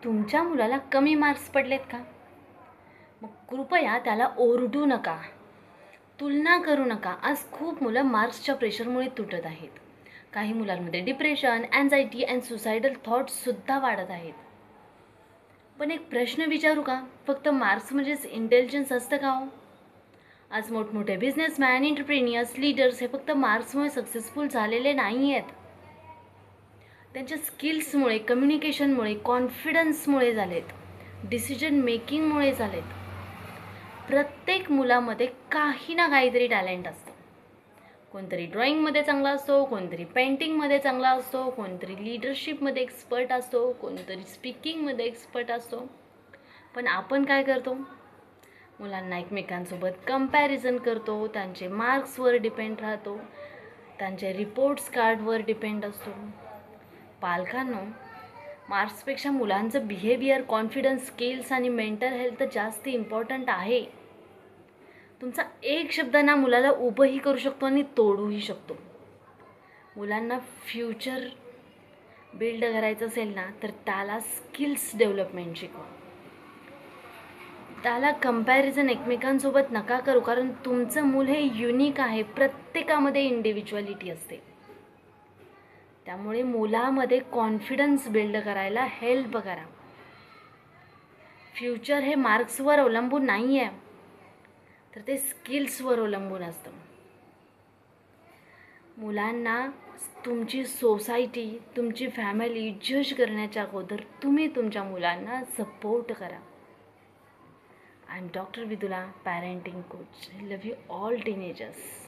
तुमच्या मुलाला कमी मार्क्स पडलेत का? मग कृपया त्याला ओरडू नका, तुलना करू नका. आज खूप मुलं मार्क्सच्या प्रेशरमुळे तुटत आहेत. काही मुलांमध्ये डिप्रेशन, अँझायटी अँड सुसायडल थॉट्ससुद्धा वाढत आहेत. पण एक प्रश्न विचारू का? फक्त मार्क्स म्हणजेच इंटेलिजन्स असतं का हो? आज मोठमोठे बिझनेसमॅन, एंटरप्रेन्युअर्स, लीडर्स हे फक्त मार्क्समुळे सक्सेसफुल झालेले नाही आहेत. त्यांच्या स्किल्समुळे, कम्युनिकेशनमुळे, कॉन्फिडन्समुळे झालेत, डिसिजन मेकिंगमुळे झालेत. प्रत्येक मुलामध्ये काही ना काहीतरी टॅलेंट असतं. कोणतरी ड्रॉइंगमध्ये चांगला असतो, कोणतरी पेंटिंगमध्ये चांगला असतो, कोणतरी लीडरशिपमध्ये एक्सपर्ट असतो, कोणतरी स्पीकिंगमध्ये एक्सपर्ट असतो. पण आपण काय करतो? मुलांना एकमेकांसोबत कंपॅरिझन करतो, त्यांचे मार्क्सवर डिपेंड राहतो, त्यांचे रिपोर्ट्स कार्डवर डिपेंड असतो. पालकांनो, मार्क्सपेक्षा मुलांचं बिहेवियर, कॉन्फिडन्स, स्किल्स आणि मेंटल हेल्थ जास्त इम्पॉर्टंट आहे. तुमचा एक शब्द ना मुलाला उभंही करू शकतो आणि तोडूही शकतो. मुलांना फ्युचर बिल्ड करायचं असेल ना, तर त्याला स्किल्स डेव्हलपमेंट शिकवा. त्याला कंपॅरिझन एकमेकांसोबत नका करू, कारण तुमचं मूल हे युनिक आहे. प्रत्येकामध्ये इंडिव्हिज्युअलिटी असते. त्यामुळे मुलामध्ये कॉन्फिडन्स बिल्ड करायला हेल्प करा. फ्युचर हे मार्क्सवर अवलंबून नाही आहे, तर ते स्किल्सवर अवलंबून असतं. मुलांना तुमची सोसायटी, तुमची फॅमिली जज करण्याच्या अगोदर तुम्ही तुमच्या मुलांना सपोर्ट करा. I am doctor Vidula, parenting coach. Love you all teenagers.